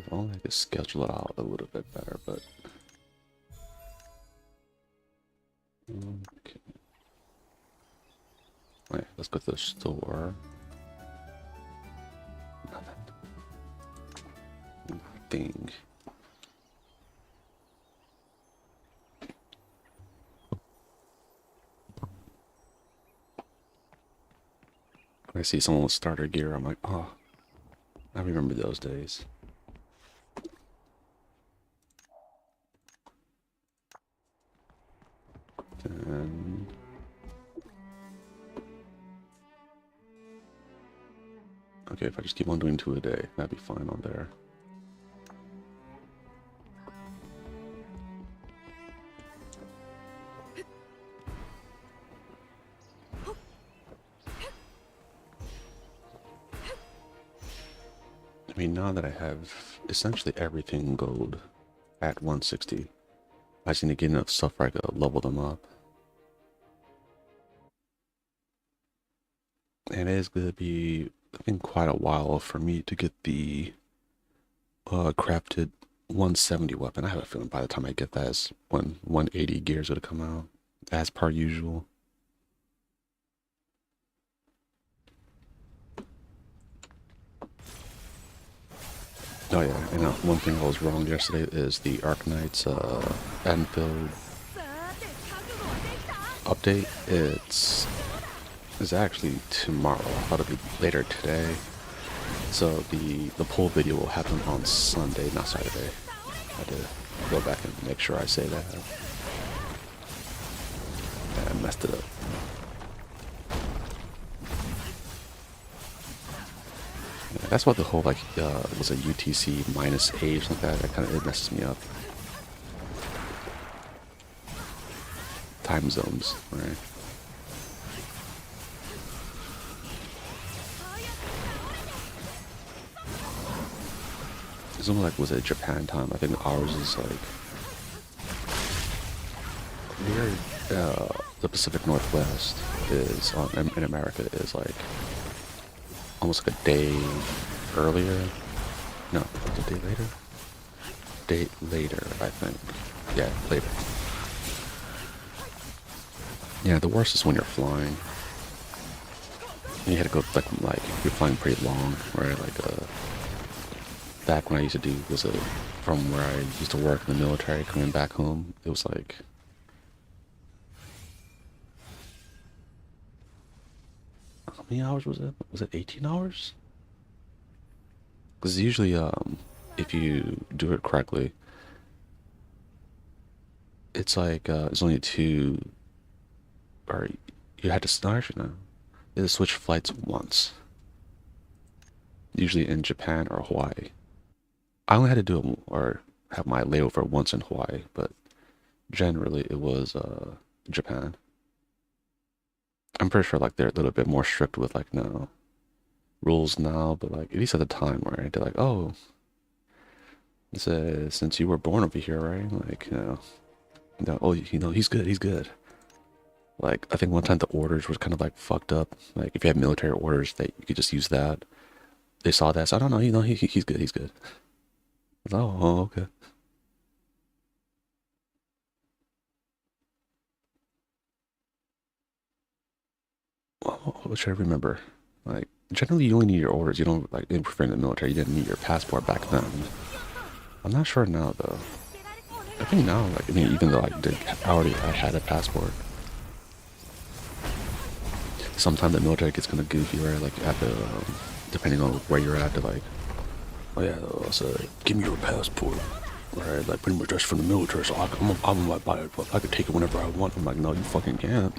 If only I could schedule it out a little bit better, but... Okay. Wait, let's go to the store. Nothing. When I see someone with starter gear, I'm like, oh, I remember those days. And okay, if I just keep on doing 2 a day, that'd be fine on there. I mean, now that I have essentially everything gold at 160, I just need to get enough stuff where I could level them up. And it is going to be, I think, quite a while for me to get the crafted 170 weapon. I have a feeling by the time I get that is when 180 gears would come out, as per usual. Oh yeah, and one thing I was wrong yesterday is the Arknight's Anfield update. It's actually tomorrow. I thought it'd be later today. So the poll video will happen on Sunday, not Saturday. I had to go back and make sure I say that. I messed it up. Yeah, that's what the whole like was a UTC minus age like that. That kind of it messes me up. Time zones, right? It's almost like, was it Japan time? I think ours is like the Pacific Northwest is in America is like almost like a day earlier. No, a day later. Day later, I think. Yeah, later. Yeah, the worst is when you're flying. And you had to go like you're flying pretty long, right? Like back when I used to do was from where I used to work in the military coming back home, it was like how many hours was it? Was it 18 hours? Because usually if you do it correctly, it's like it's only 2 or you had to actually no. You had to switch flights once. Usually in Japan or Hawaii. I only had to do it or have my layover once in Hawaii, but generally it was Japan. I'm pretty sure like they're a little bit more strict with like no rules now, but like at least at the time where they're like, oh, since you were born over here, right? Like oh, he's good, he's good. Like I think one time the orders was kind of like fucked up. Like if you have military orders, that you could just use that. They saw that, so I don't know, he's good, he's good. I was like, oh, okay. What should I remember? Like, generally you only need your orders. You don't, like, in the military, you didn't need your passport back then. I'm not sure now, though. I think now, like, I mean, even though I had a passport. Sometimes the military gets kind of goofy, right? Like, you have to, depending on where you're at, to like, oh yeah, so give me your passport. Right, like pretty much just from the military, so I'm like, buy it, but I could take it whenever I want. I'm like, no, you fucking can't.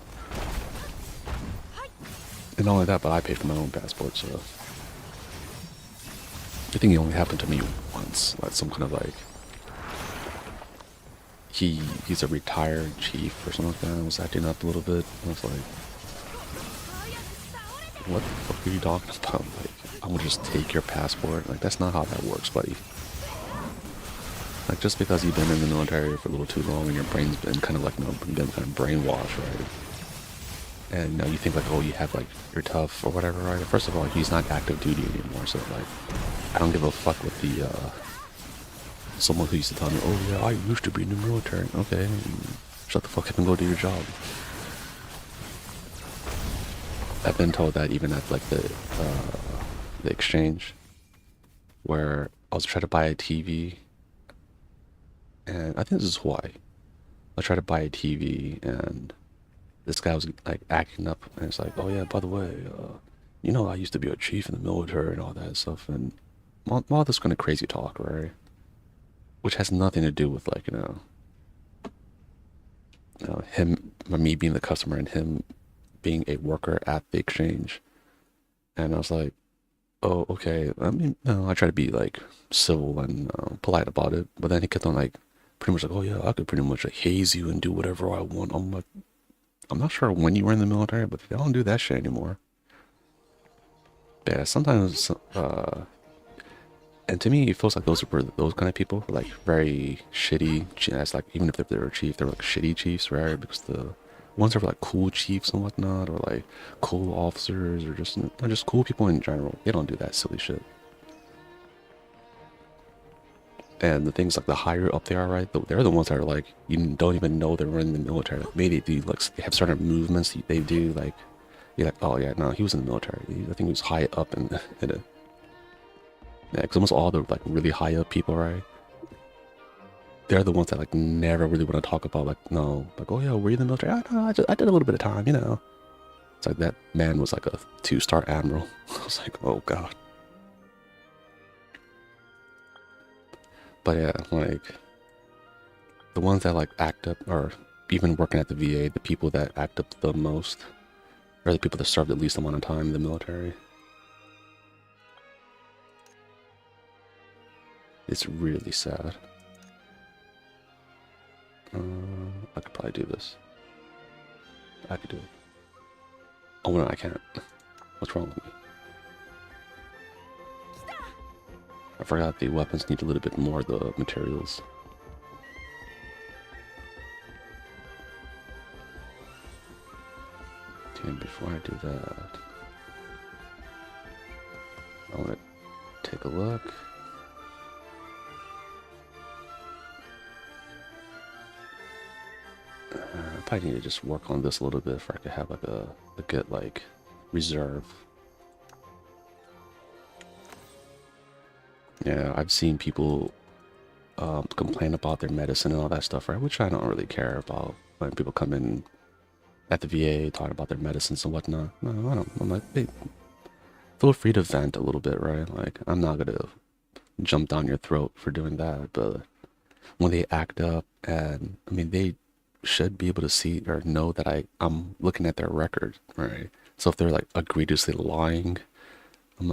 And not only that, but I paid for my own passport, so I think it only happened to me once. Like some kind of like he's a retired chief or something like that. And was acting up a little bit. I was like, what the fuck are you talking about? Like, I'm gonna just take your passport. Like that's not how that works, buddy. Like just because you've been in the military for a little too long and your brain's been kind of like been kind of brainwashed, right? And you think like, oh, you have like you're tough or whatever, right? First of all, he's not active duty anymore, so like I don't give a fuck what someone who used to tell me, oh yeah, I used to be in the military. Okay, shut the fuck up and go do your job. I've been told that even at like the exchange, where I was trying to buy a TV, and I think this is Hawaii. I tried to buy a TV, and this guy was like acting up, and it's like, oh yeah, by the way, you know, I used to be a chief in the military and all that stuff, and all this kind of crazy talk, right? Which has nothing to do with like, him, or me being the customer and him being a worker at the exchange. And I was like, oh, okay. I mean, I try to be like civil and polite about it, but then he kept on like, pretty much like, oh yeah, I could pretty much like haze you and do whatever I want. I'm like, I'm not sure when you were in the military, but they don't do that shit anymore. Yeah, sometimes, and to me, it feels like those were those kind of people were like very shitty. That's like even if they were a chief, they were like shitty chiefs, right? Because the ones that were like cool chiefs and whatnot, or like cool officers, or just cool people in general, they don't do that silly shit. And the things like the higher up they are, right? They're the ones that are like you don't even know they're in the military. Like maybe they do like they have certain movements they do. Like you're like, oh yeah, no, he was in the military. I think he was high up in a yeah, because almost all the like really high up people, right? They're the ones that like never really want to talk about like no, like oh yeah, were you in the military? Oh, no, I did a little bit of time, you know. It's like that man was like a 2-star admiral. I was like, oh god. But yeah, like the ones that like act up, or even working at the VA, the people that act up the most, are the people that served the least amount of time in the military. It's really sad. I could probably do this. I could do it. Oh no, I can't. What's wrong with me? I forgot the weapons need a little bit more of the materials. And before I do that, I want to take a look. I probably need to just work on this a little bit if I could have like a good like reserve. Yeah, I've seen people complain about their medicine and all that stuff, right? Which I don't really care about when people come in at the VA talking about their medicines and whatnot. No, I don't. I'm like, hey, feel free to vent a little bit, right? Like, I'm not gonna jump down your throat for doing that, but when they act up, and I mean, they should be able to see or know that I'm looking at their record, right? So if they're like egregiously lying,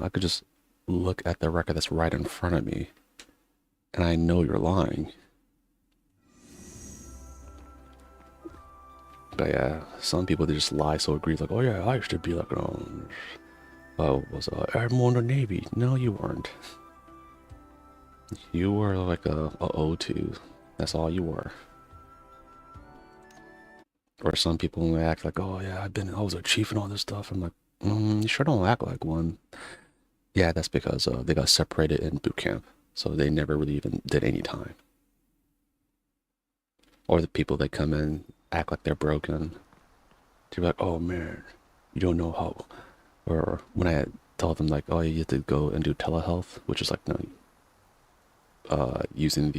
I could just look at the record that's right in front of me, and I know you're lying. But yeah, some people they just lie so egregious, like, oh yeah, I used to be like, was admiral in the Navy. No, you weren't. You were like a O2. That's all you were. Or some people may act like, oh yeah, I was a chief and all this stuff. I'm like, you sure don't act like one. Yeah, that's because they got separated in boot camp, so they never really even did any time. Or the people that come in act like they're broken. To be like, oh man, you don't know how. Or when I tell them like, oh, you have to go and do telehealth, which is like, no, using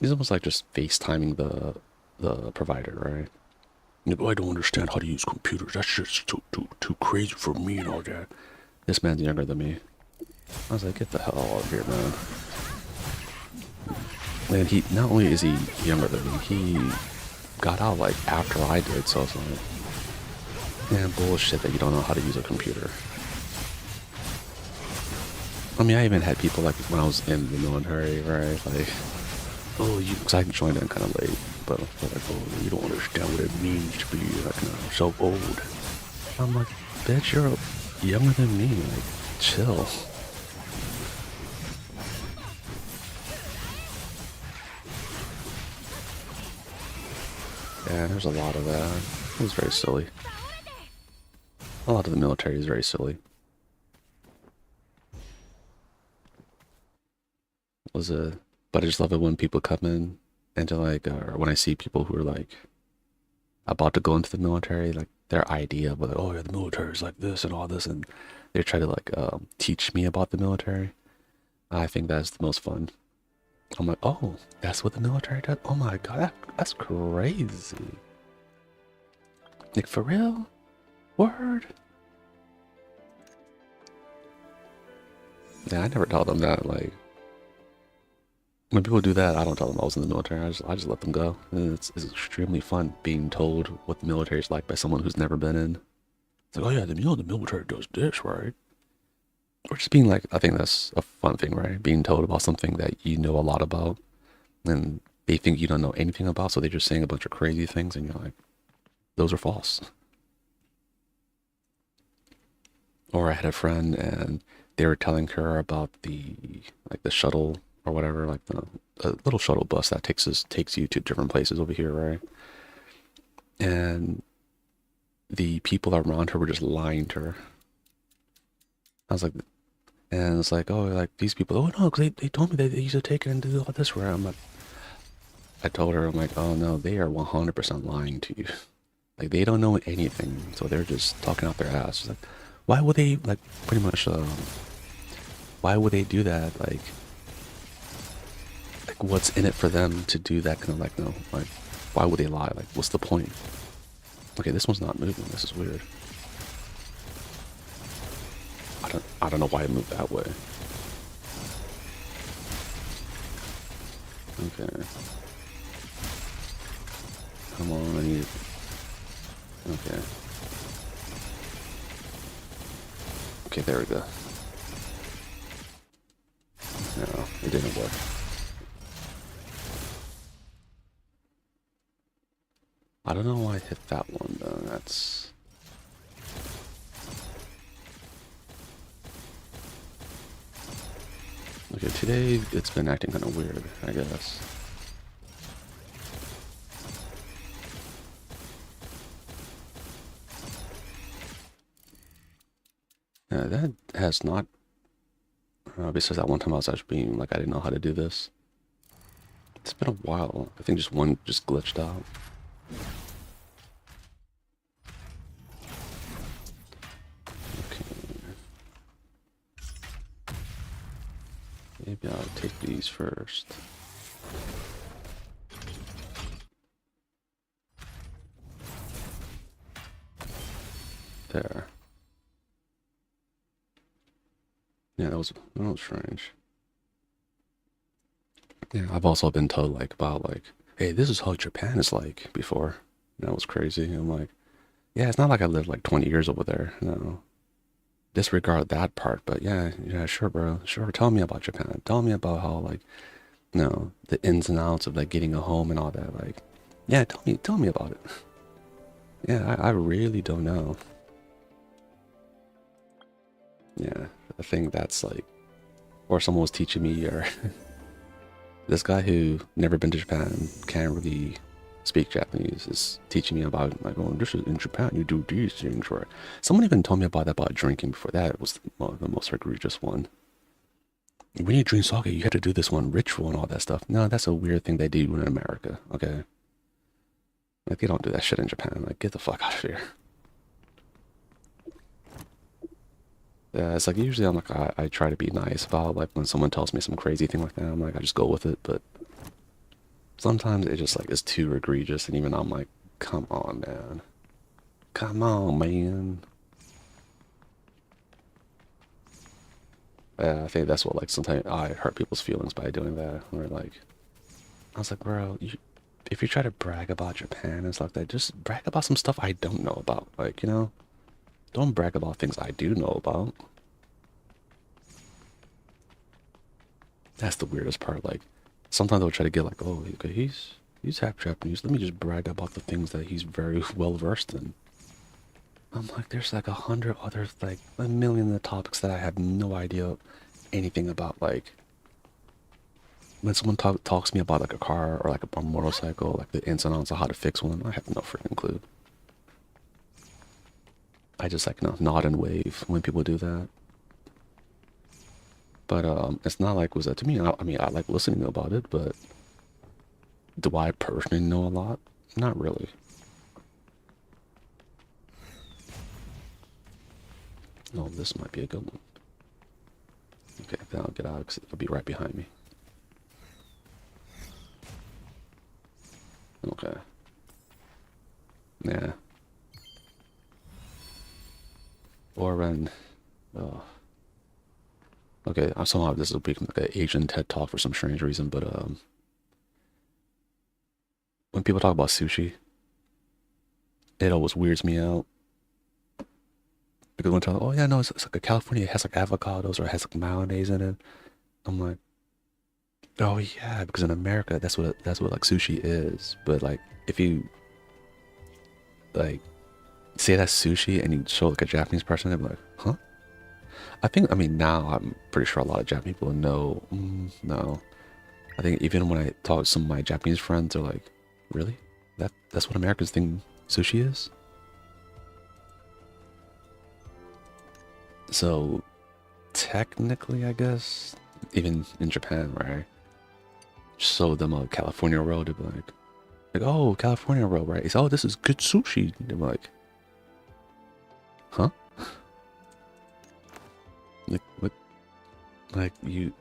it's almost like just FaceTiming the provider, right? Like, oh, I don't understand how to use computers. That's just too crazy for me and all that. This man's younger than me. I was like, get the hell out of here, man. And he, not only is he younger than me, he got out like after I did, so I was like, man, bullshit that you don't know how to use a computer. I mean, I even had people like when I was in the military, right? Like, oh, because I joined in kind of late, but like, oh, you don't understand what it means to be like so old. I'm like, bitch, you're younger than me. Like, chill. Yeah, there's a lot of that. It was very silly. A lot of the military is very silly. was a, but I just love it when people come in into like, or when I see people who are like about to go into the military, like their idea of like, oh yeah, the military is like this and all this, and they try to like teach me about the military. I think that's the most fun. I'm like, oh, that's what the military does. Oh my god, that's crazy. Like for real? Word? Yeah, I never tell them that. Like when people do that, I don't tell them I was in the military. I just let them go. And it's extremely fun being told what the military is like by someone who's never been in. It's like, oh yeah, the military does this, right? Or just being like, I think that's a fun thing, right? Being told about something that you know a lot about, and they think you don't know anything about, so they're just saying a bunch of crazy things, and you're like, those are false. Or I had a friend, and they were telling her about the shuttle or whatever, like the a little shuttle bus that takes you to different places over here, right? And the people around her were just lying to her. I was like, and it's like, oh, like these people, oh no, because they told me they used to take it and do all this. Where I'm like, I told her, I'm like, oh no, they are 100% lying to you. Like they don't know anything, so they're just talking out their ass. She's like, why would they like pretty much? Why would they do that? Like what's in it for them to do that kind of like no, like why would they lie? Like what's the point? Okay, this one's not moving. This is weird. I don't know why it moved that way. Okay. Come on, I need. Okay. Okay, there we go. No, it didn't work. I don't know why I hit that one though. That's okay. Today it's been acting kind of weird, I guess. Yeah, that has not. Besides that one time I was actually being like I didn't know how to do this. It's been a while. I think just one just glitched out. Okay. Maybe I'll take these first. There. Yeah, that was strange. Yeah, I've also been told like about like, hey, this is how Japan is like before. That was crazy. I'm like, yeah, it's not like I lived like 20 years over there. No, disregard that part. But yeah, yeah, sure, bro. Sure, tell me about Japan. Tell me about how like, the ins and outs of like getting a home and all that. Like, yeah, tell me about it. Yeah, I really don't know. Yeah, I think that's like, or someone was teaching me, or this guy who never been to Japan can't really speak Japanese is teaching me about like, oh, this is in Japan, you do these things. Or someone even told me about that about drinking before. That was the most egregious one. When you drink sake, you have to do this one ritual and all that stuff. No, that's a weird thing they do in America. Okay, like they don't do that shit in Japan. Like get the fuck out of here. Yeah, it's like usually I'm like I try to be nice about like when someone tells me some crazy thing like that. I'm like I just go with it, but sometimes it just like is too egregious, and even I'm like, come on, man. Come on, man. I think that's what like sometimes I hurt people's feelings by doing that. Where like I was like, bro, if you try to brag about Japan and stuff like that, just brag about some stuff I don't know about. Like, don't brag about things I do know about. That's the weirdest part. Like sometimes they'll try to get like, oh, okay, he's half Japanese. Let me just brag about the things that he's very well versed in. I'm like, there's like 100 other, like a million of the topics that I have no idea anything about. Like when someone talks to me about like a car or like a motorcycle, like the ins and outs of how to fix one, I have no freaking clue. I just like nod and wave when people do that. But it's not like was that to me. I mean, I like listening about it, but do I personally know a lot? Not really. Oh, this might be a good one. Okay, then I'll get out because it'll be right behind me. Okay. Yeah. Or when, uh, okay, somehow this will become like an Asian TED talk for some strange reason, but when people talk about sushi, it always weirds me out because when talk, oh yeah, no, it's like a California, it has like avocados or it has like mayonnaise in it. I'm like, oh yeah, because in America, that's what like sushi is. But like, if you like say that's sushi and you show like a Japanese person, they're like, huh? I mean, now I'm pretty sure a lot of Japanese people know. No, I think even when I talk to some of my Japanese friends, they're like, really? That's what Americans think sushi is? So technically, I guess, even in Japan, where I showed them a California roll, they'd be like, oh, California roll, right? It's, oh, this is good sushi. They're like, huh? Like, what? Like, you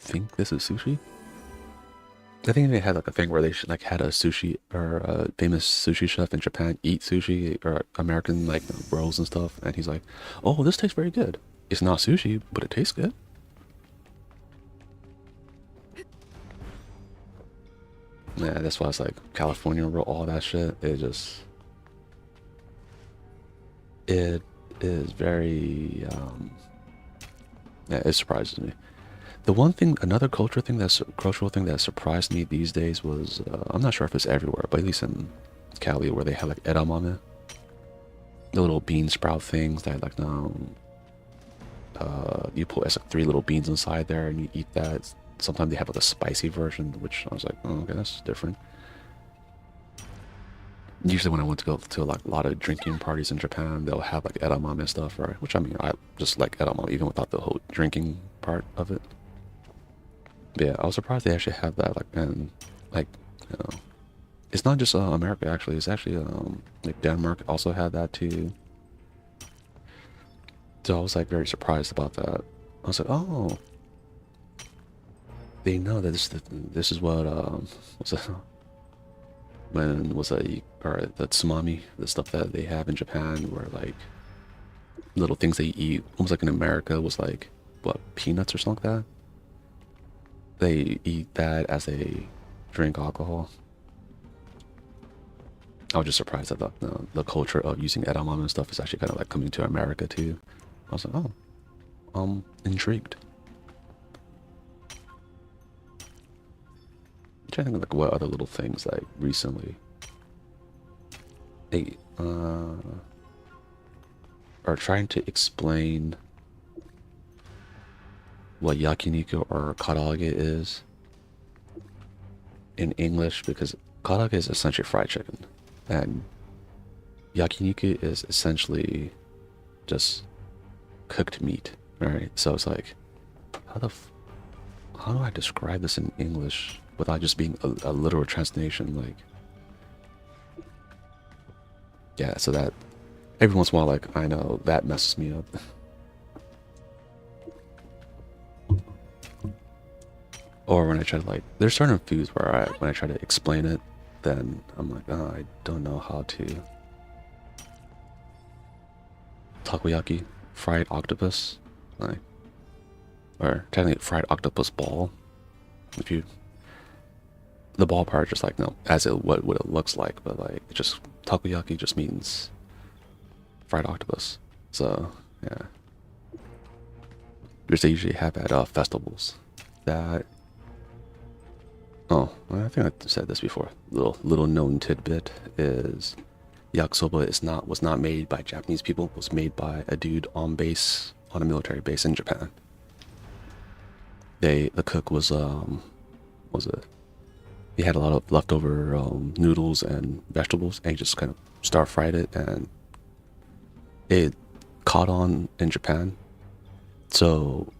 think this is sushi? I think they had like a thing where they like had a sushi or a famous sushi chef in Japan eat sushi or American like rolls and stuff, and he's like, "Oh, this tastes very good. It's not sushi, but it tastes good." Yeah, that's why it's like California roll, all that shit. It is very yeah, it surprises me. The one thing, another cultural thing that surprised me these days was I'm not sure if it's everywhere, but at least in Cali where they have like edamame, the little bean sprout things that like now you put it's like three little beans inside there and you eat that. Sometimes they have like a spicy version, which I was like, oh, okay, that's different. Usually when I went to go to like a lot of drinking parties in Japan, they'll have like edamame and stuff, right? Which I mean, I just like edamame even without the whole drinking part of it. But yeah, I was surprised they actually have that like and like you know, it's not just America actually. It's actually like Denmark also had that too. So I was like very surprised about that. I was like, oh, they know that this is what what's that when was a or the tsunami, the stuff that they have in Japan where like little things they eat almost like in America was like what peanuts or something like that. They eat that as they drink alcohol. I was just surprised that the culture of using edamame and stuff is actually kind of like coming to America too. I was like, oh, I'm intrigued. I'm trying to think of like what other little things like recently they are trying to explain what yakiniku or karaage is in English because karaage is essentially fried chicken and yakiniku is essentially just cooked meat, right? So it's like, how the how do I describe this in English without just being a literal translation? Like, yeah, so that every once in a while, like, I know that messes me up. Or when I try to like, there's certain foods where when I try to explain it, then I'm like, oh, I don't know how to. Takoyaki, fried octopus, like, or technically fried octopus ball. If you, the ball part, just like no, as it what it looks like, but like it just takoyaki just means fried octopus. So yeah, which they usually have at festivals. That oh, well, I think I said this before. Little known tidbit is yakisoba is not was not made by Japanese people. It was made by a dude on base on a military base in Japan. The cook was it? He had a lot of leftover noodles and vegetables, and he just kind of stir fried it, and it caught on in Japan. So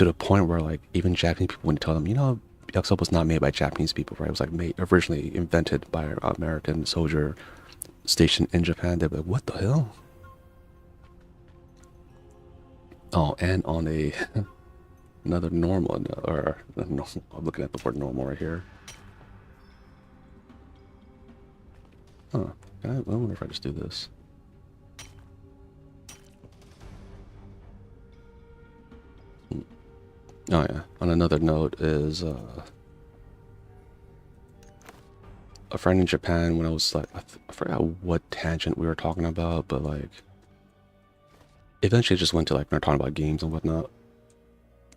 to the point where like even Japanese people, when you tell them, you know, yakisoba was not made by Japanese people, right? It was like made originally invented by an American soldier stationed in Japan. They're like, what the hell? Oh, and on a another normal, or no, I'm looking at the word normal right here. Huh. I wonder if I just do this. Oh yeah. On another note is a friend in Japan when I was like I forgot what tangent we were talking about, but like eventually just went to like we are talking about games and whatnot,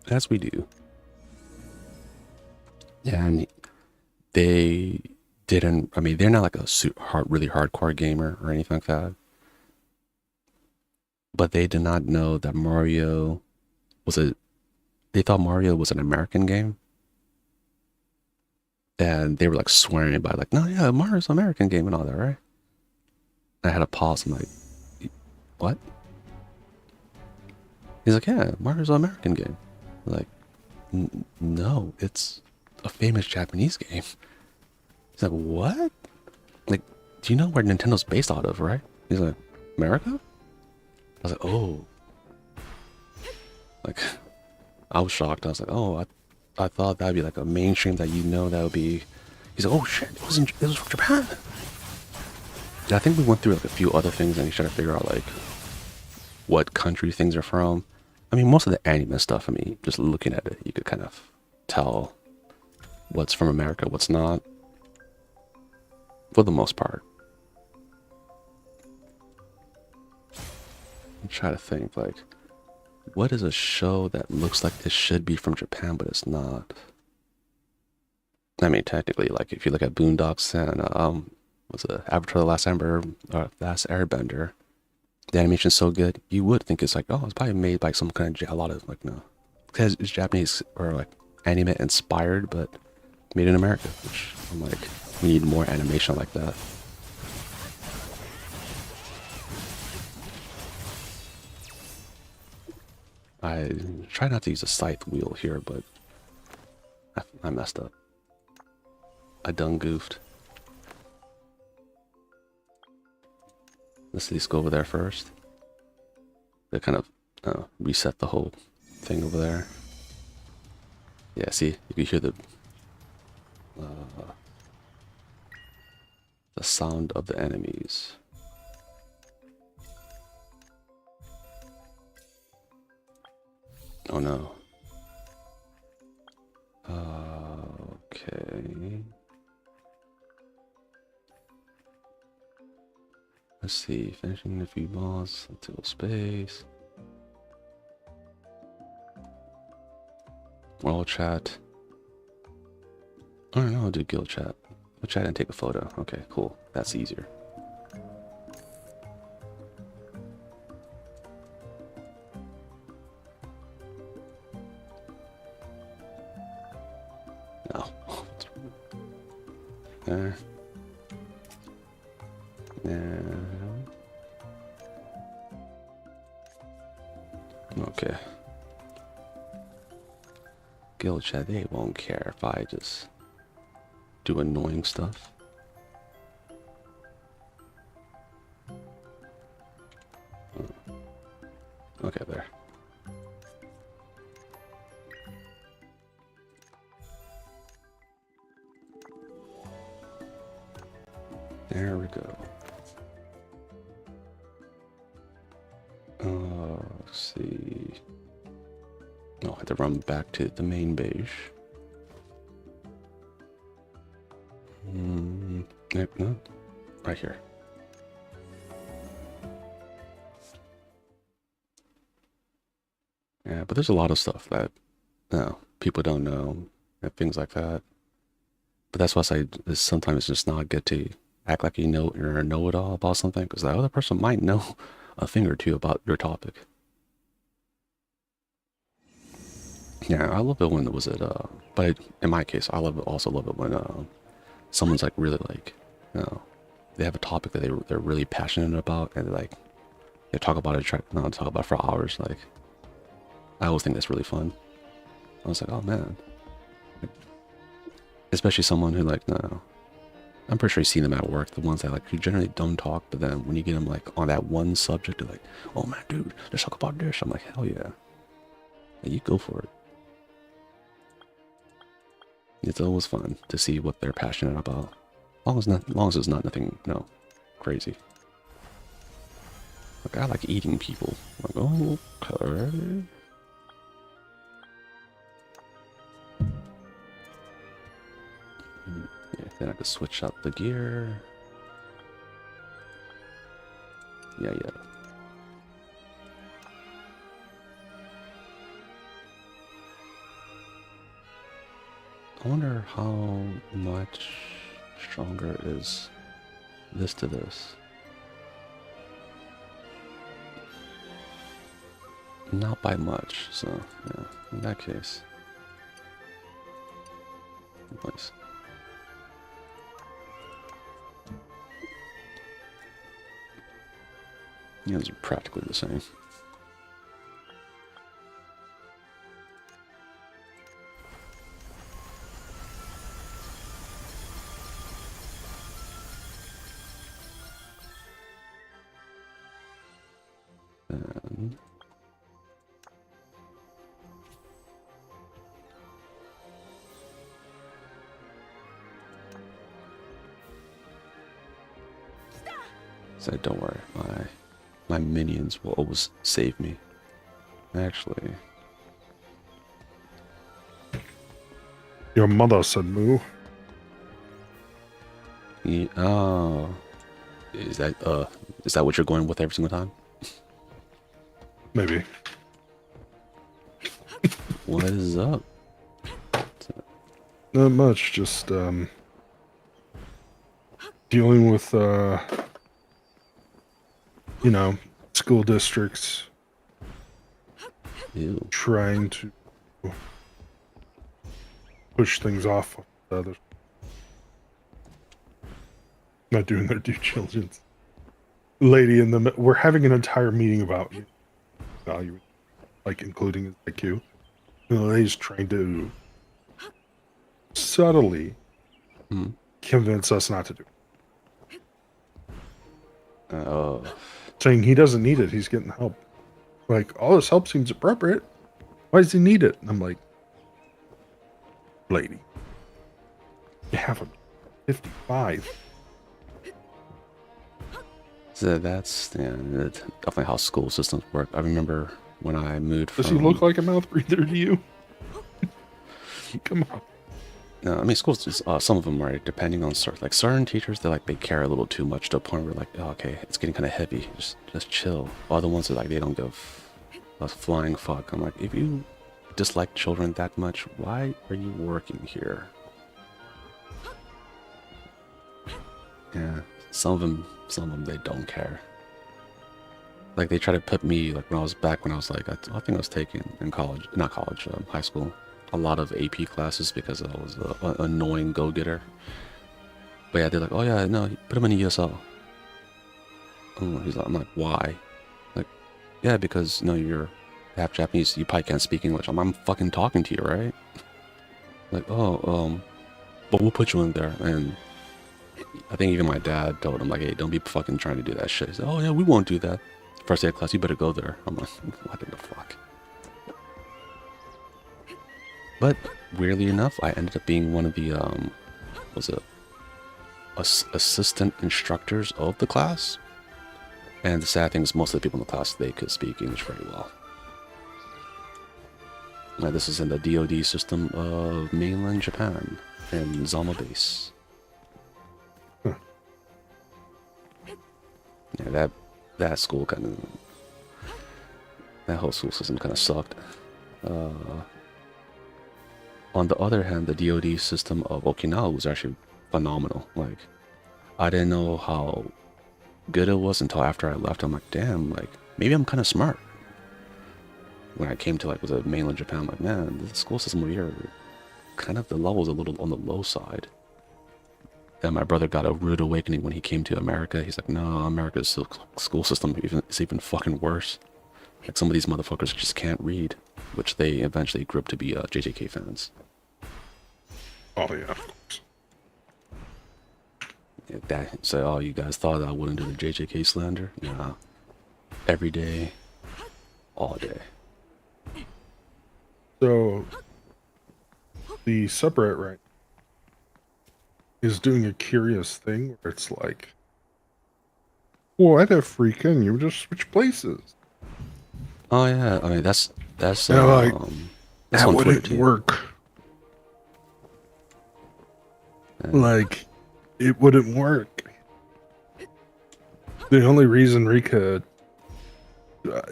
as we do. And they didn't. I mean, they're not like a really hardcore gamer or anything like that, but they did not know that Mario was a. They thought Mario was an American game, and they were like swearing by it, like, no, yeah, Mario's an American game and all that, right? And I had to pause. I'm like, what? He's like, yeah, Mario's an American game. I'm like, no, it's a famous Japanese game. He's like, what? Like, do you know where Nintendo's based out of, right? He's like, America? I was like, oh. Like, I was shocked. I was like, oh, I thought that'd be like a mainstream that you know that would be. He's like, oh shit, it was from Japan. Yeah, I think we went through like a few other things and he's trying to figure out like what country things are from. I mean, most of the anime stuff, I mean, just looking at it, you could kind of tell what's from America, what's not. For the most part. I'm trying to think, like, what is a show that looks like it should be from Japan, but it's not? I mean, technically, like, if you look at Boondocks and, what's it, Avatar The Last Airbender, the animation's so good, you would think it's like, oh, it's probably made by some kind of, a lot of, like, no. Because it's Japanese, or, like, anime inspired, but made in America, which I'm like, we need more animation like that. I try not to use a scythe wheel here, but I messed up. I done goofed. Let's at least go over there first. They kind of reset the whole thing over there. Yeah, see, you can hear the sound of the enemies. Oh no. Okay. Let's see, finishing a few balls until space. World chat. Oh no, I'll do guild chat. I'll chat and take a photo. Okay, cool. That's easier. No. There. There. Okay. Guild chat, they won't care if I just do annoying stuff. Okay, there. There we go. Let's see. Oh, I have to run back to the main beige. No, right here. Yeah, but there's a lot of stuff that people don't know and things like that. But that's why I say sometimes it's just not good to act like you know or know it all about something, because the other person might know a thing or two about your topic. Yeah, I love it when it was it. But in my case, also love it when someone's like really like, you know, they have a topic that they're really passionate about, and like they talk about it, talk about it for hours. Like, I always think that's really fun. I was like, oh man. Especially someone who like, no. I'm pretty sure you've seen them at work, the ones that like, who generally don't talk, but then when you get them like on that one subject, they're like, oh man, dude, let's talk about this. I'm like, hell yeah. Yeah, you go for it. It's always fun to see what they're passionate about. As long as it's not nothing, crazy. Like, I like eating people. Like, oh, okay. Yeah, then I could switch out the gear. Yeah. I wonder how much stronger is this to this. Not by much, so yeah, in that case. Nice. Yeah, it's practically the same. And so don't worry, my minions will always save me. Actually, Your mother said moo. oh, is that what you're going with every single time? Maybe. What is up? Not much, just dealing with school districts. Ew. Trying to push things off of the others. Not doing their due diligence. Lady in the we're having an entire meeting about value, like including his IQ. And the lady's trying to subtly convince us not to do it. Oh. Saying he doesn't need it, he's getting help. Like, all this help seems appropriate. Why does he need it? And I'm like, lady, you have a 55. So that's definitely how school systems work. I remember when I moved from... Does he look like a mouth breather to you? Come on. No, I mean, schools, some of them are depending on certain teachers, they care a little too much to a point where like, oh, okay, it's getting kind of heavy. Just chill. Other ones are like, they don't give a flying fuck. I'm like, if you dislike children that much, why are you working here? Yeah, some of them they don't care. Like they try to put me like when I was like, I think I was taking in college, not college, high school, a lot of AP classes because I was an annoying go-getter. But yeah, they're like, oh yeah, no, put him in ESL. I'm like, why? Like, yeah, because you're half Japanese, you probably can't speak English. I'm fucking talking to you, right? Like, oh, but we'll put you in there. And I think even my dad told him like, hey, don't be fucking trying to do that shit. He said, oh yeah, we won't do that. First day of class, you better go there. I'm like, what the fuck? But weirdly enough, I ended up being one of the assistant instructors of the class. And the sad thing is, most of the people in the class, they could speak English very well. Now, this is in the DoD system of mainland Japan, in Zama Base. Huh. Yeah, that school that whole school system kind of sucked. On the other hand, the DoD system of Okinawa was actually phenomenal. Like, I didn't know how good it was until after I left. I'm like, damn, like, maybe I'm kind of smart. When I came to, like, was it mainland Japan, I'm like, man, the school system over here, kind of the level's a little on the low side. And my brother got a rude awakening when he came to America. He's like, no, America's school system is even fucking worse. Like some of these motherfuckers just can't read, which they eventually grew up to be JJK fans. Oh yeah, of course. Yeah, that so, oh, you guys thought I wouldn't do the JJK slander? Nah, every day, all day. So the subreddit right is doing a curious thing where it's like, what if Rika and you just switch places? Oh yeah, I mean that's And I'm like, that's that on Twitter wouldn't too. work. And, Like, it wouldn't work. The only reason Rika,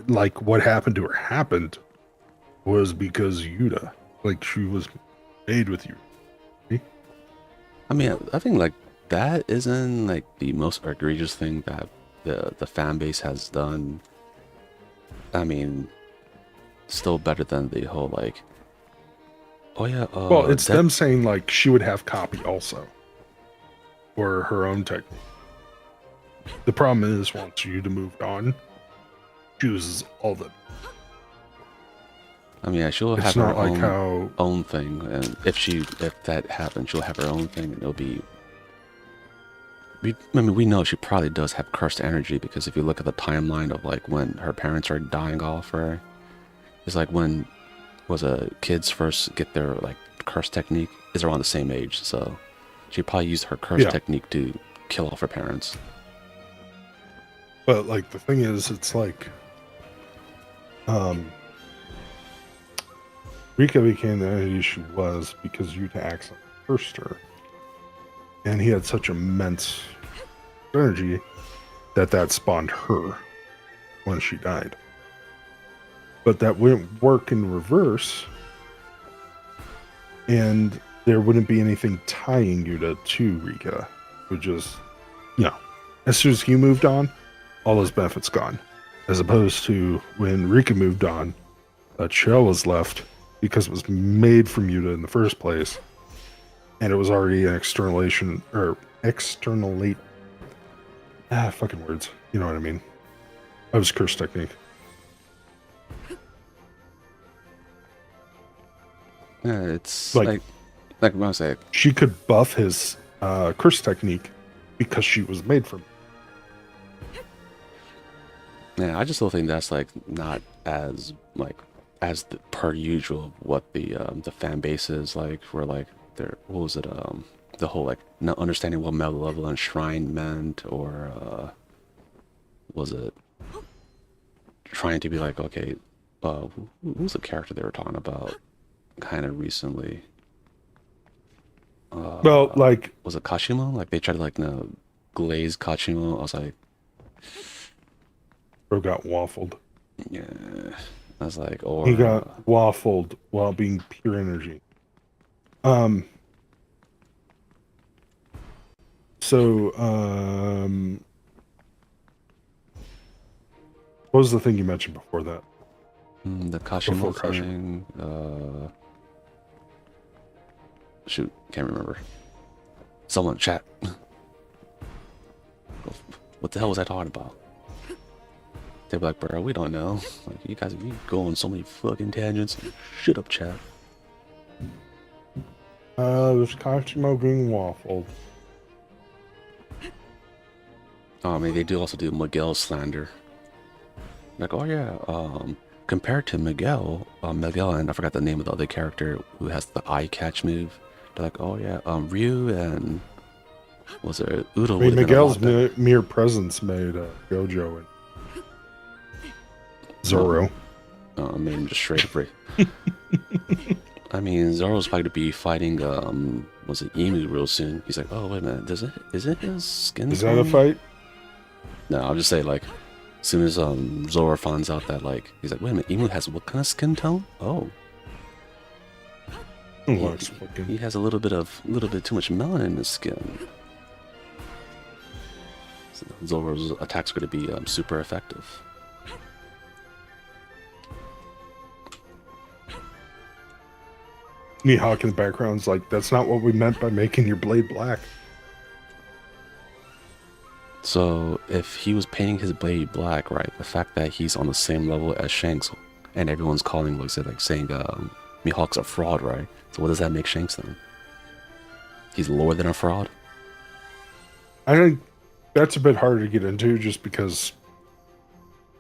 like, what happened to her happened was because Yuta. Like, she was made with you. I mean, I think like that isn't like the most egregious thing that the fan base has done. I mean, still better than the whole like, oh yeah, Well, it's that. them saying, like, she would have copy also. Or her own technique. The problem is, once Yuta moved on, she uses all the. I mean, yeah, she'll It's have her not like how. own thing, and if that happens, she'll have her own thing, and it'll be. I mean, we know she probably does have cursed energy because if you look at the timeline of like when her parents are dying off her, it's like when was kids first get their like curse technique is around the same age, so she probably used her curse Yeah. technique to kill off her parents. But, like, the thing is, it's like. Um. Rika became the entity she was because Yuta accidentally cursed her. And he had such immense energy that spawned her when she died. But that wouldn't work in reverse, and there wouldn't be anything tying Yuta to Rika. It would just, as soon as he moved on, all those benefits gone. As opposed to when Rika moved on, a shell was left because it was made from Yuta in the first place, and it was already an externalate. Fucking words. You know what I mean? That was curse technique. Yeah, it's Like, like when I say, she could buff his curse technique because she was made from. yeah, I just still think that's like not as like as the, per usual of what the fan base is like. Where like there, what was it? The whole like not understanding what level and shrine meant, or was it trying to be like, okay, who was the character they were talking about kind of recently? Well, like, Was it Kashimo? Like they tried to like glaze Kashimo. I was like, bro got waffled. yeah. I was like, He or got waffled while being pure energy. Um. So, what was the thing you mentioned before that? the Before Kashimo Kashimo. thing. Shoot, can't remember. Someone chat. What the hell was I talking about? They'd be like, bro, we don't know. Like, you go on so many fucking tangents. Shut up, chat. There's Kashimo being waffled. I mean, they do also do Miguel slander. Like, oh yeah, compared to Miguel, and I forgot the name of the other character who has the eye catch move. They're like, oh yeah, Ryu and was it Udo I would mean, have been a Miguel's lot better. mere presence made Gojo and Zoro. I mean, just straight free. I mean, Zoro's probably to be fighting, was it Emu real soon? He's like, oh, wait a minute, is it his skin Is that a tone? fight? No, I'll just say, like, as soon as, Zoro finds out that, like, he's like, wait a minute, Emu has what kind of skin tone? Oh, he has a little bit too much melanin in his skin. So Zoro's attacks are going to be, super effective. Mihawk in the background's like, that's not what we meant by making your blade black. So if he was painting his blade black, right? The fact that he's on the same level as Shanks, and everyone's calling, like saying, Mihawk's a fraud, right? So what does that make Shanks then? He's lower than a fraud. I think that's a bit harder to get into just because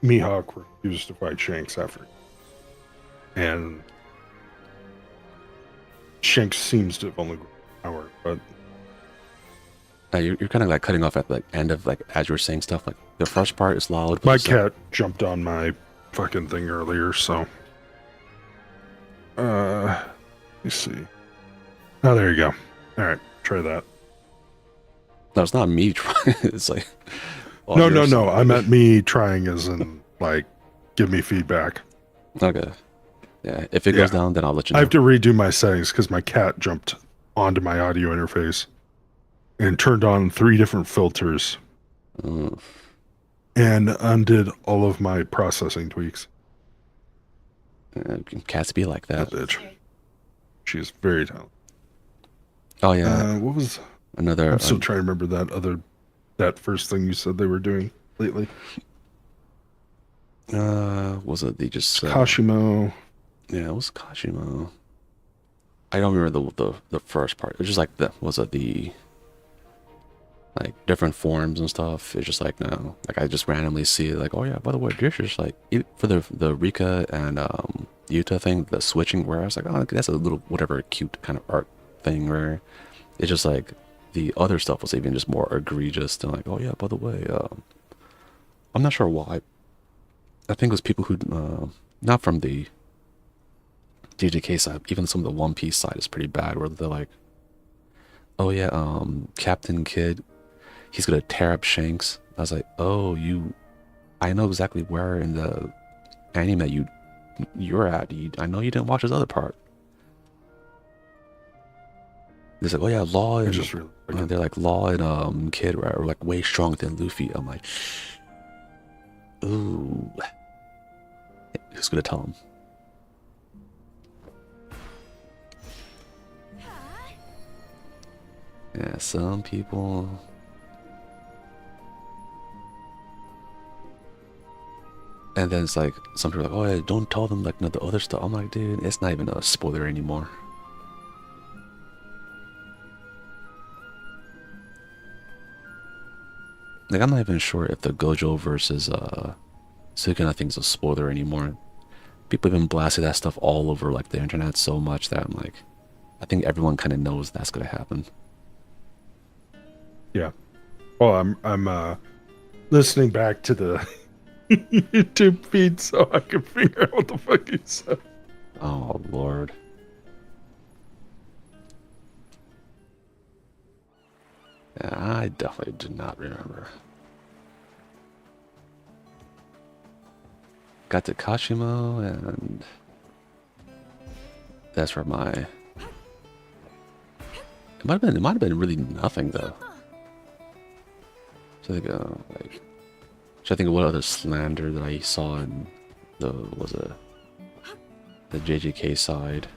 Mihawk refused to fight Shanks after. And Shanks seems to have only grown power, but You're kind of like cutting off at the end of like as you were saying stuff. Like the first part is loud. But my cat jumped on my fucking thing earlier, so let me see. Oh, there you go. All right, try that. no, it's not me trying. It's like No. I meant me trying as in like give me feedback. Okay. Yeah. If it goes down, then I'll let you know. I have to redo my settings because my cat jumped onto my audio interface and turned on 3 different filters Mm. and undid all of my processing tweaks. Cats be like that. That bitch. She's very talented. Oh yeah. What was Another. I'm still trying to remember that first thing you said they were doing lately. Was it the just Kashimo? Yeah, it was Kashimo. I don't remember the first part. It was just like the like different forms and stuff. It's just like no, like I just randomly see it, like, oh yeah, by the way, this is like for the Rika and Yuta thing, the switching where I was like, oh, that's a little whatever cute kind of art thing where it's just like the other stuff was even just more egregious than like, oh yeah, by the way, I'm not sure why. I think it was people who not from the DJK side, even some of the One Piece side is pretty bad where they're like, oh yeah, Captain Kid, he's gonna tear up Shanks. I was like, oh, I know exactly where in the anime you're at. I know you didn't watch this other part. It's like, oh yeah, Law and Just really they're like Law and Kid are like way stronger than Luffy. I'm like, ooh, who's gonna tell him? Yeah, some people. And then it's like some people are like, oh yeah, don't tell them like the other stuff. I'm like, dude, it's not even a spoiler anymore. Like I'm not even sure if the Gojo versus Sukuna thing's a spoiler anymore. People have been blasting that stuff all over like the internet so much that I'm like, I think everyone kind of knows that's gonna happen. Yeah. Well, I'm listening back to the YouTube feed so I can figure out what the fuck he said. Oh Lord. Yeah, I definitely do not remember. Got to Kashimo, and that's where my. It might have been really nothing though. So I think, like, so I think of what other slander that I saw in the JJK side.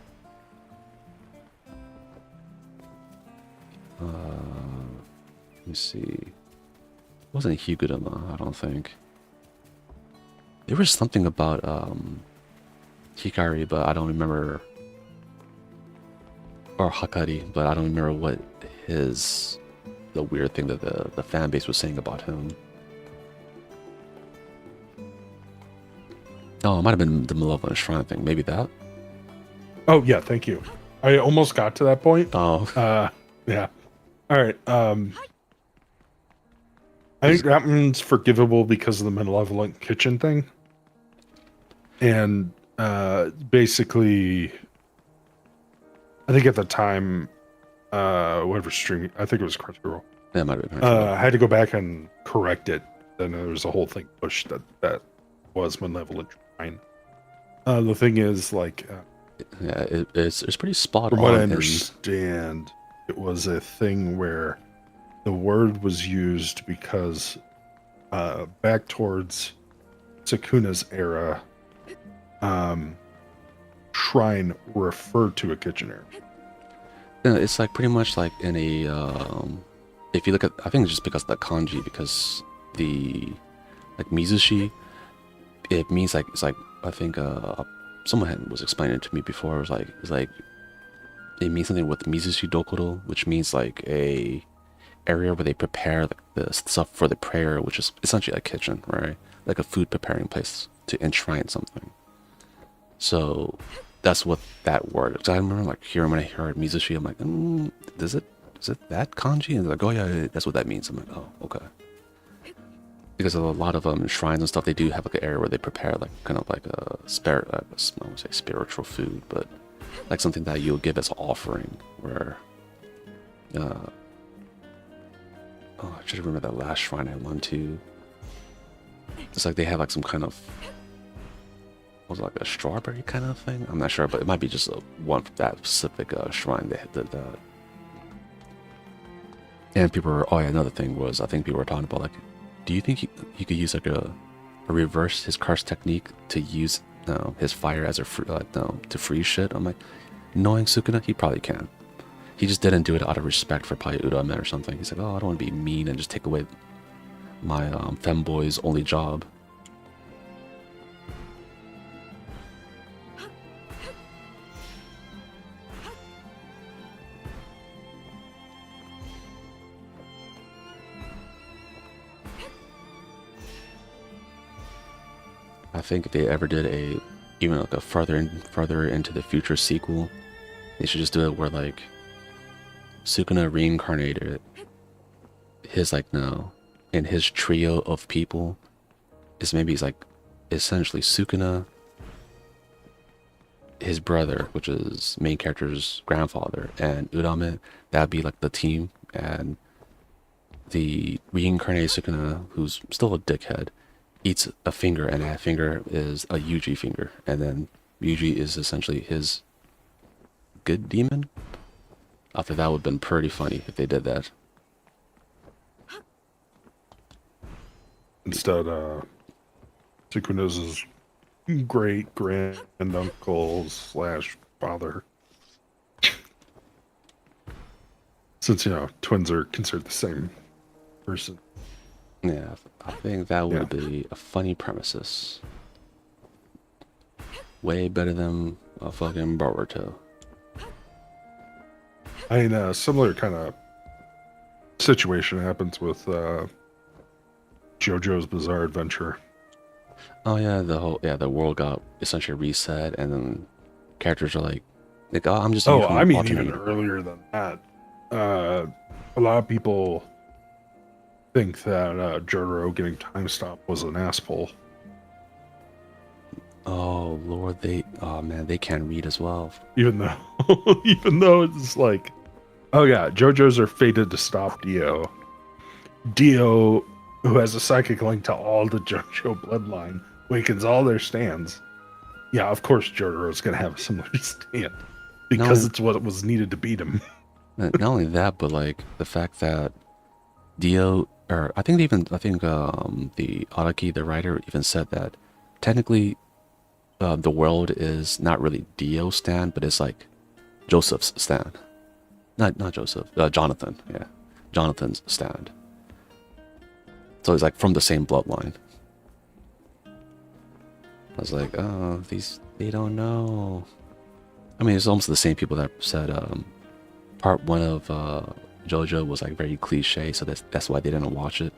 Let me see. It wasn't Higuruma, I don't think. There was something about Hikari, but I don't remember. Or Hakari, but I don't remember what the weird thing that the fan base was saying about him. Oh, it might have been the Malevolent Shrine thing. Maybe that. Oh yeah, thank you. I almost got to that point. Oh. Yeah. All right. I think that one's forgivable because of the Malevolent Kitchen thing. And basically, I think at the time, whatever stream, I think it was Crunchyroll. That might have been. I had to go back and correct it. Then there was a whole thing pushed that was Malevolent Shrine. The thing is, like, yeah, it's pretty spot from on. what I understand, it was a thing where the word was used because back towards Sukuna's era, shrine referred to a kitchen area. Yeah, it's like pretty much like in a if you look at, I think it's just because of the kanji, because the like mizushi, it means like it's like I think someone was explaining it to me before. It was like it means something with mizushi dokoro, which means like a area where they prepare like the stuff for the prayer, which is essentially a kitchen, right? Like a food preparing place to enshrine something. So that's what that word. So I remember like hearing when I heard mizushi, I'm like, is it that kanji? And they're like, oh yeah, that's what that means. I'm like, oh okay. Because of a lot of shrines and stuff, they do have like an area where they prepare like kind of like a spirit, I would say spiritual food, but like something that you'll give as an offering. Where, oh, I should remember that last shrine I went to. It's like they have like some kind of, was it like a strawberry kind of thing? I'm not sure, but it might be just one from that specific shrine they did that. And people were, oh yeah, another thing was, I think people were talking about like, do you think he could use like a reverse his curse technique to use his fire as a to freeze shit? I'm like, knowing Sukuna, he probably can. He just didn't do it out of respect for probably Urame or something. He's like, oh, I don't want to be mean and just take away my femboy's only job. I think if they ever did even like a further into the future sequel, they should just do it where like Sukuna reincarnated his like no, and his trio of people is maybe he's like essentially Sukuna, his brother, which is main character's grandfather, and Urame. That'd be like the team, and the reincarnated Sukuna, who's still a dickhead, eats a finger, and that finger is a Yuji finger, and then Yuji is essentially his good demon. I think that would have been pretty funny if they did that. Instead, Sukuna's great granduncle slash father. Since, twins are considered the same person. Yeah, I think that would be a funny premises. Way better than a fucking Boruto. I mean, a similar kind of situation happens with JoJo's Bizarre Adventure. Oh yeah, the world got essentially reset, and then characters are like oh, I'm just. Oh, I mean, even earlier than that. A lot of people think that Jotaro getting time stop was an asshole. Oh Lord, oh man, they can't read as well. Even though it's like, oh yeah, JoJo's are fated to stop Dio. Dio, who has a psychic link to all the JoJo bloodline, wakens all their stands. Yeah, of course Jotaro's gonna have a similar stand because it's what was needed to beat him. Not only that, but like the fact that Dio, or I think the Araki, the writer, even said that technically the world is not really Dio's stand, but it's like Joseph's stand. Not Joseph, Jonathan. Yeah, Jonathan's stand. So it's like from the same bloodline. I was like, oh, they don't know. I mean, it's almost the same people that said part one of JoJo was like very cliche, so that's why they didn't watch it.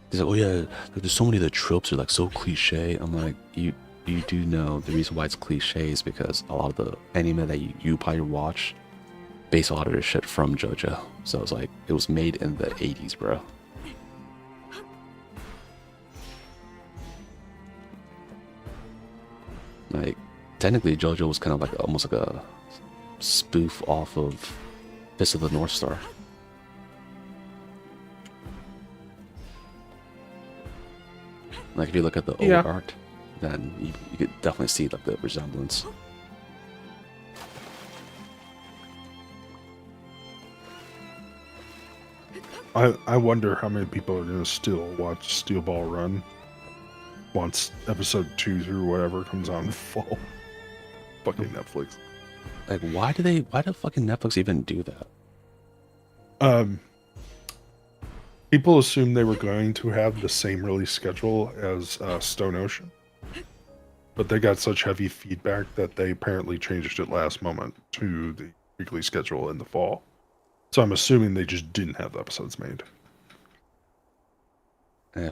They said, oh yeah, like, there's so many of the tropes are like so cliche. I'm like, you do know the reason why it's cliche is because a lot of the anime that you probably watch base a lot of their shit from JoJo. So it's like it was made in the 80s, bro. Like technically JoJo was kind of like almost like a spoof off of Fist of the North Star. Like if you look at the old art, then you could definitely see like the resemblance. I wonder how many people are going to still watch Steel Ball Run once episode 2 through whatever comes on fall. Fucking Netflix. Like why do fucking Netflix even do that? People assumed they were going to have the same release schedule as Stone Ocean, but they got such heavy feedback that they apparently changed it last moment to the weekly schedule in the fall. So I'm assuming they just didn't have the episodes made.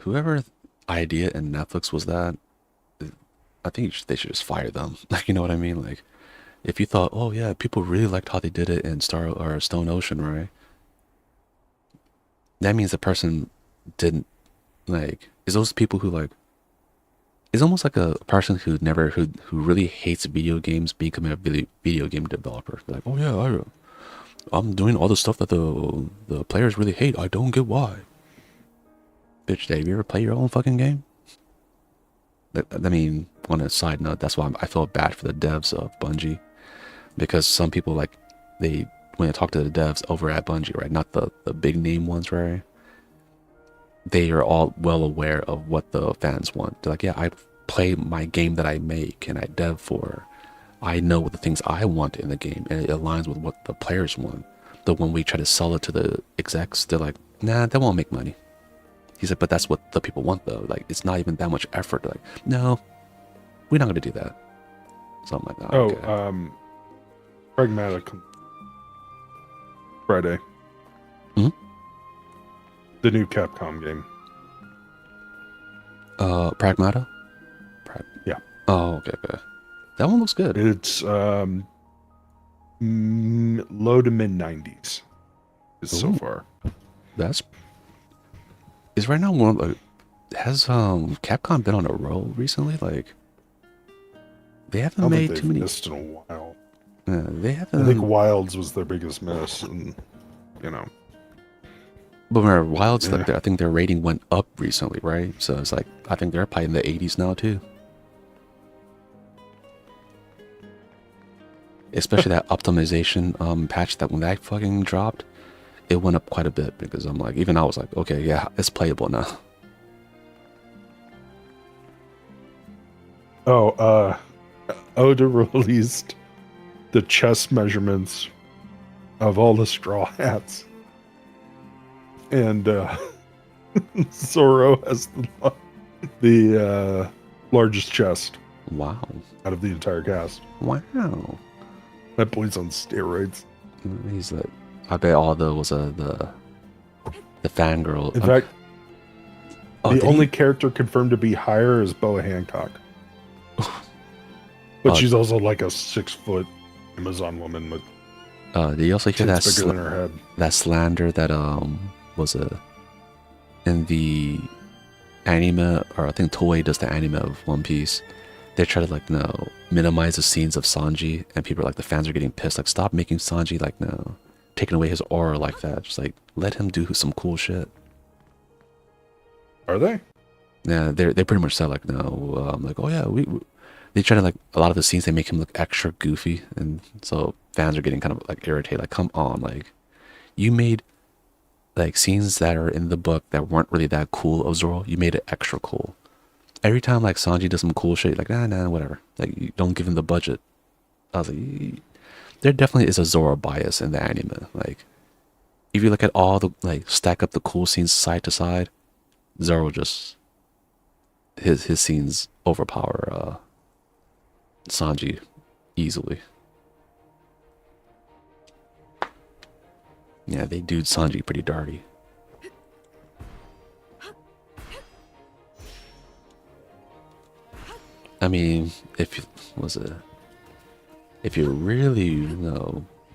Whoever idea in Netflix was that, I think they should just fire them. Like, you know what I mean? Like, if you thought, oh yeah, people really liked how they did it in Star or Stone Ocean, right? That means the person didn't like. Is those people who like? It's almost like a person who never who really hates video games becoming a video game developer. They're like, oh yeah, I'm doing all the stuff that the players really hate. I don't get why. Bitch, have you ever play your own fucking game? I mean, on a side note, that's why I feel bad for the devs of Bungie, because some people like they when I talk to the devs over at Bungie, right, not the big name ones, right, they are all well aware of what the fans want. They're like, yeah, I play my game that I make and I dev for. I know what the things I want in the game, and it aligns with what the players want. But when we try to sell it to the execs, they're like, nah, that won't make money. He said, but that's what the people want though. Like, it's not even that much effort. They're like, no, we're not going to do that. So I'm like, oh, okay. Pragmatic Friday. Hmm? The new Capcom game. Pragmata? Yeah. Oh, okay, okay. That one looks good. It's low to mid 90s so far. That's is right now one of has Capcom been on a roll recently? Like they haven't made too many. Missed in a while. They haven't. I think Wilds was their biggest miss, and you know. But remember, Wilds, like I think their rating went up recently, right? So it's like I think they're probably in the 80s now too. Especially that optimization patch that when that fucking dropped, it went up quite a bit because I'm like, even I was like, okay, yeah, it's playable now. Oh, Oda released the chest measurements of all the straw hats. And Zoro has the largest chest. Wow. Out of the entire cast. Wow. That boy's on steroids. He's like, I bet all those the fangirl. In fact, the only character confirmed to be higher is Boa Hancock. But she's also like a 6-foot Amazon woman with. Did you also hear that bigger than her head? That slander that was in the anime, or I think Toei does the anime of One Piece. They try to like minimize the scenes of Sanji, and people are like, the fans are getting pissed. Like, stop making Sanji like taking away his aura like that. Just like let him do some cool shit. Are they? Yeah, they pretty much said like no, like oh yeah, we they try to like a lot of the scenes they make him look extra goofy, and so fans are getting kind of like irritated. Like, come on, like you made like scenes that are in the book that weren't really that cool of Zoro, you made it extra cool. Every time like Sanji does some cool shit, like nah, whatever. Like you don't give him the budget. I was like, there definitely is a Zoro bias in the anime. Like if you look at all the like stack up the cool scenes side to side, Zoro just his scenes overpower Sanji easily. Yeah, they do Sanji pretty dirty. I mean, if you really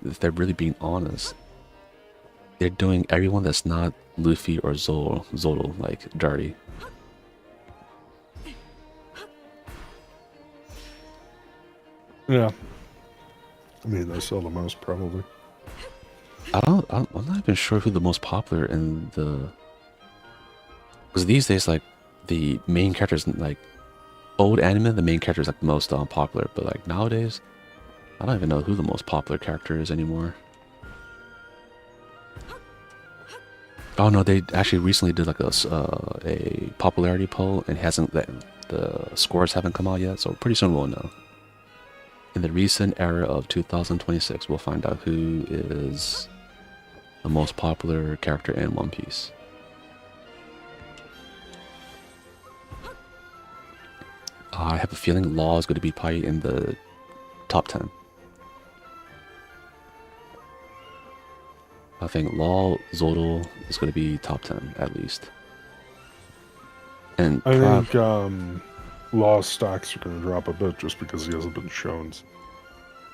if they're really being honest, they're doing everyone that's not Luffy or Zoro like dirty. Yeah. I mean, they sell the most probably. I'm not even sure who the most popular in the. Because these days, like the main characters, like old anime, the main character is like the most popular. But like nowadays, I don't even know who the most popular character is anymore. Oh no, they actually recently did like a popularity poll, and the scores haven't come out yet. So pretty soon we'll know. In the recent era of 2026, we'll find out who is the most popular character in One Piece. I have a feeling Law is going to be probably in the top 10. I think Law, Zodal is going to be top 10 at least. And I think Law's stocks are going to drop a bit just because he hasn't been shown.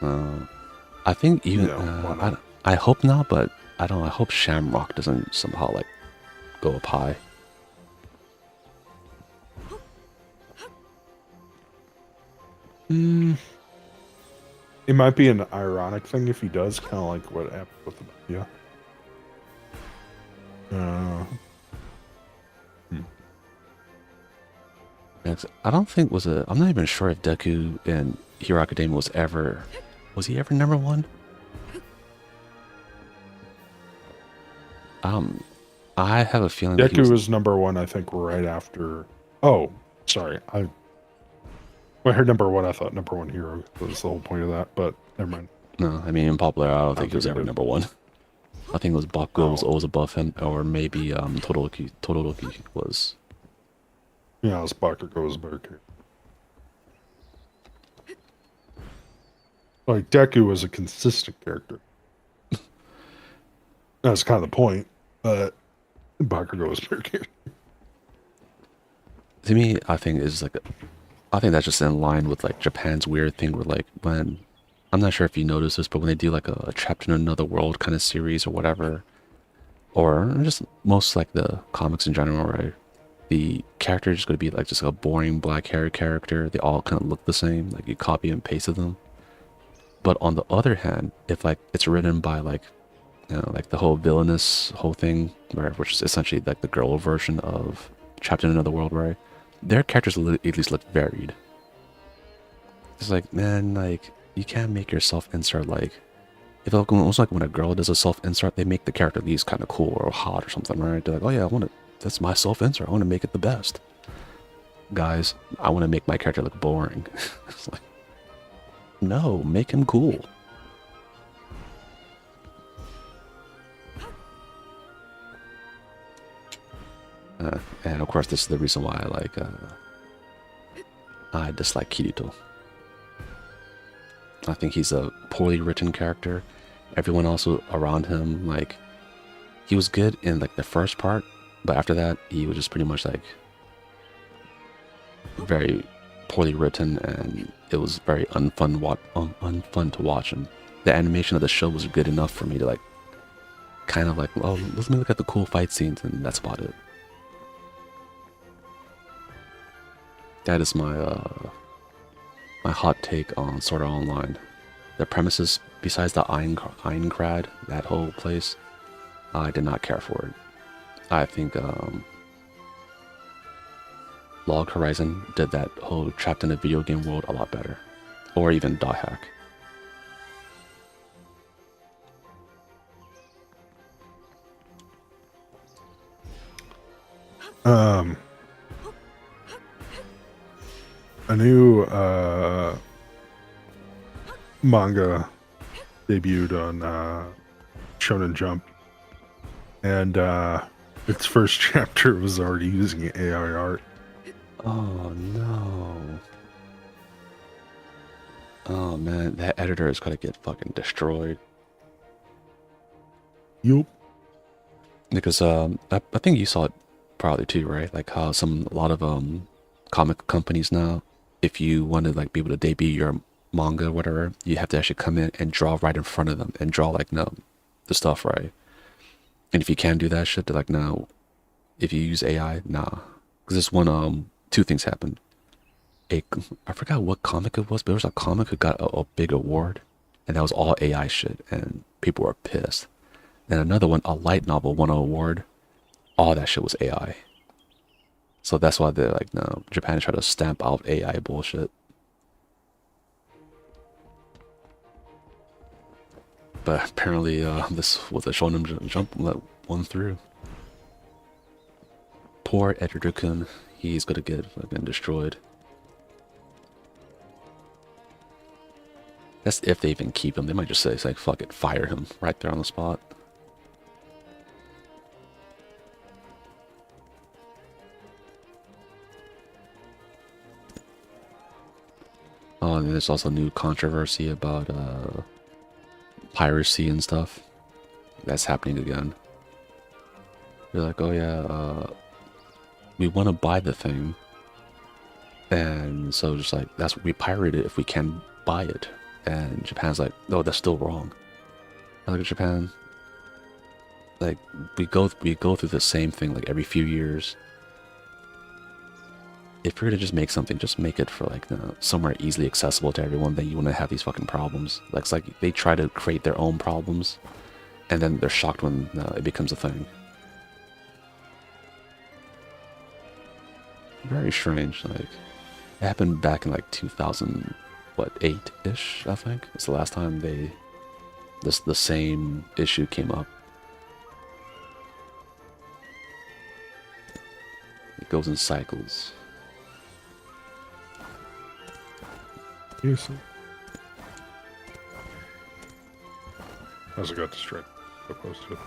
I think even Yeah, why not? I hope not, but I don't. I hope Shamrock doesn't somehow like go up high. It might be an ironic thing if he does, kind of like what happened with the yeah. Hmm. I don't think was a. I'm not even sure if Deku in Hero Academia was ever. Was he ever number one? Um, I have a feeling that he Deku was. was number one, I think, right after. Oh, sorry. When I heard number one, I thought number one hero was the whole point of that, but never mind. No, I mean in popular, I don't I don't think he was think I ever did. number one. I think it was Bakugo was Oh, always above him, or maybe Todoroki. Todoroki was. yeah, this Bakugo was a better character. Like, Deku was a consistent character. That's kind of the point, but Bakugo was a better character. To me, I think is like I think that's just in line with like Japan's weird thing where like when I'm not sure if you notice this, but when they do like a Trapped in Another World kind of series or whatever, or just most like the comics in general, right? The character is just gonna be like just a boring black hair character. They all kind of look the same, like you copy and pasted them. But on the other hand, if like it's written by like like the whole villainous whole thing, where which is essentially like the girl version of Trapped in Another World, right? Their characters at least look varied. It's like, man, like you can't make your self insert like if it almost like when a girl does a self insert, they make the character at least kind of cool or hot or something, right? They're like, oh yeah, I want to. That's my self insert. I want to make it the best. Guys, I want to make my character look boring. It's like, no, make him cool. And of course, this is the reason why I dislike Kirito. I think he's a poorly written character. Everyone else around him, like, he was good in like the first part, but after that, he was just pretty much like very poorly written, and it was very unfun to watch. And the animation of the show was good enough for me to like, kind of like, oh, let me look at the cool fight scenes, and that's about it. That is my hot take on Sword Art Online. The premises, besides the Aincrad, that whole place, I did not care for it. I think Log Horizon did that whole trapped in a video game world a lot better. Or even Dot Hack. A new manga debuted on Shonen Jump, and its first chapter was already using AI art. Oh no. Oh man, that editor is gonna get fucking destroyed. Yup. Because I think you saw it probably too, right? Like how a lot of comic companies now, if you want to like be able to debut your manga or whatever, you have to actually come in and draw right in front of them and draw like no the stuff right. And if you can't do that shit, they're like no. If you use AI, nah. Because this one two things happened. I forgot what comic it was, but it was a comic who got a big award, and that was all AI shit, and people were pissed. Then another one, a light novel, won an award. All that shit was AI. So that's why they're like, no, Japan tried to stamp out AI bullshit. But apparently, this was a Shonen Jump that won through. Poor Editor-kun, he's gonna get fucking destroyed. That's if they even keep him. They might just say, it's like, fuck it, fire him right there on the spot. Oh, and there's also new controversy about piracy and stuff. That's happening again. They're like, oh yeah, we want to buy the thing, and so just like that's what we pirate it if we can buy it. And Japan's like, no, that's still wrong. I look at Japan, like we go through the same thing like every few years. If you're gonna just make something, just make it for like somewhere easily accessible to everyone. Then you wouldn't have these fucking problems. Like it's like they try to create their own problems, and then they're shocked when it becomes a thing. Very strange. Like it happened back in like 2000, what 8-ish? I think it's the last time the same issue came up. It goes in cycles. Yes. As I got distracted, opposed to.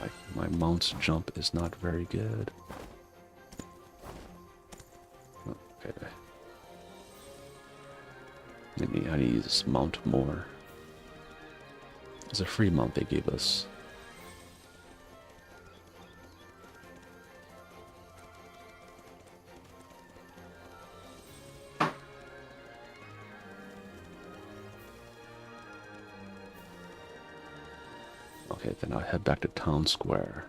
Like my mount's jump is not very good. Okay. Maybe I need to use this mount more. It's a free mount they gave us. Okay, then I'll head back to town square.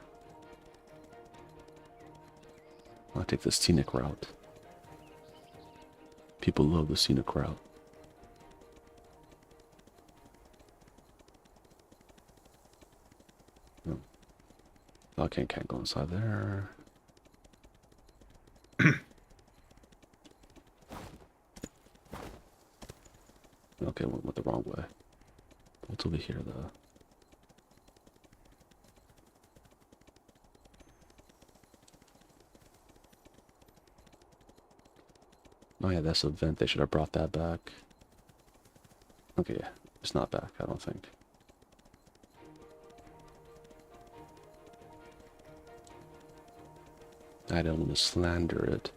I'll take the scenic route. People love the scenic route. No. Okay, can't go inside there. Okay, went the wrong way. What's over here though? Oh yeah, that's a vent. They should have brought that back. Okay, yeah, it's not back, I don't think. I don't want to slander it.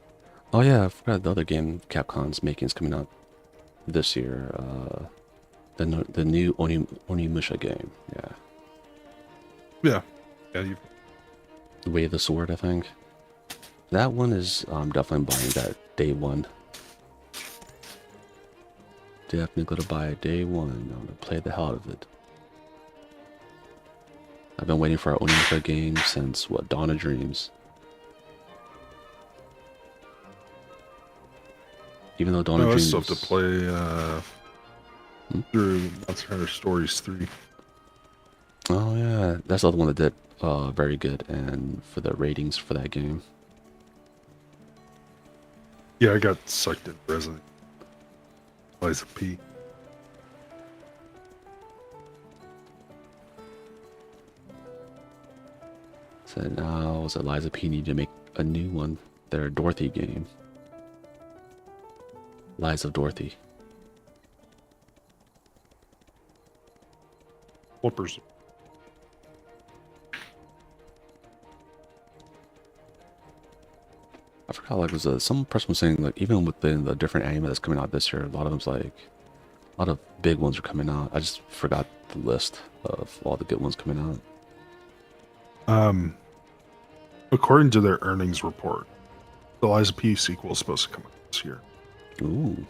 Oh yeah, I forgot the other game Capcom's making is coming out this year. The new Onimusha game. Yeah. Yeah. Yeah, you. The Way of the Sword, I think. That one is definitely buying that day one. Definitely gonna buy it day one. I'm gonna play the hell out of it. I've been waiting for our Onimusha game since what, Dawn of Dreams. Even though Dawn of I Dreams. still have to play through Monster Hunter Stories 3. Oh yeah, that's the other one that did very good, and for the ratings for that game. Yeah, I got sucked into Resident Liza P. So now was Eliza P need to make a new one, their Dorothy game. Lies of Dorothy. Flippers. I forgot, like, was some person was saying, like, even within the different anime that's coming out this year, a lot of them's like, a lot of big ones are coming out. I just forgot the list of all the good ones coming out. According to their earnings report, the Liza P sequel is supposed to come out this year. Ooh.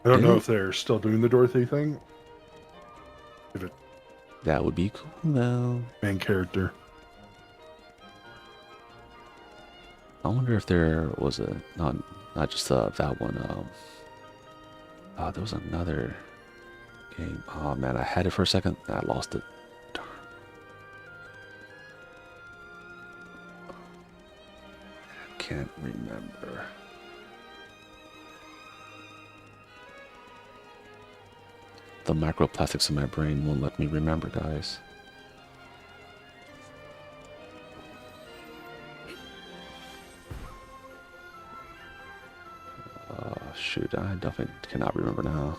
I don't know if they're still doing the Dorothy thing. If it That would be cool, though. main character. I wonder if there was a not just that one. There was another game. Oh man, I had it for a second, and I lost it. Darn. I can't remember. The microplastics in my brain won't let me remember, guys. Shoot, I definitely cannot remember now.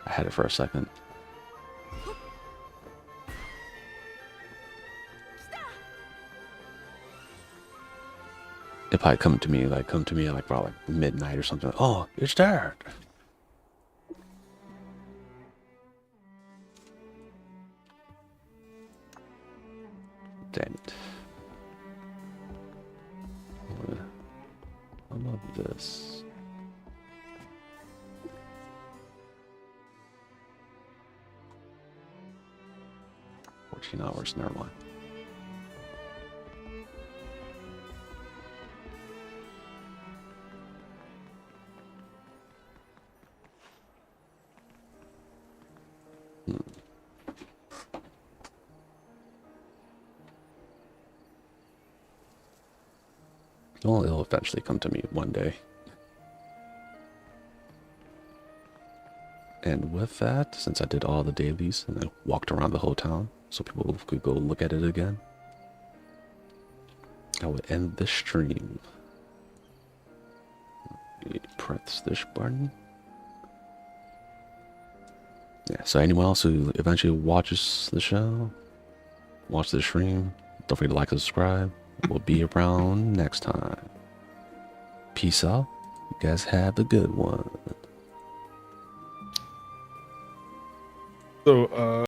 I had it for a second. It probably come to me at like about like midnight or something. Oh, it's there. Damn it. I love this. $14, never mind. Well, it'll eventually come to me one day. And with that, since I did all the dailies and I walked around the whole town so people could go look at it again, I would end this stream. Press this button. Yeah, so anyone else who eventually watches the show, watch the stream, don't forget to like and subscribe. We'll be around next time. Peace out. You guys have a good one. So,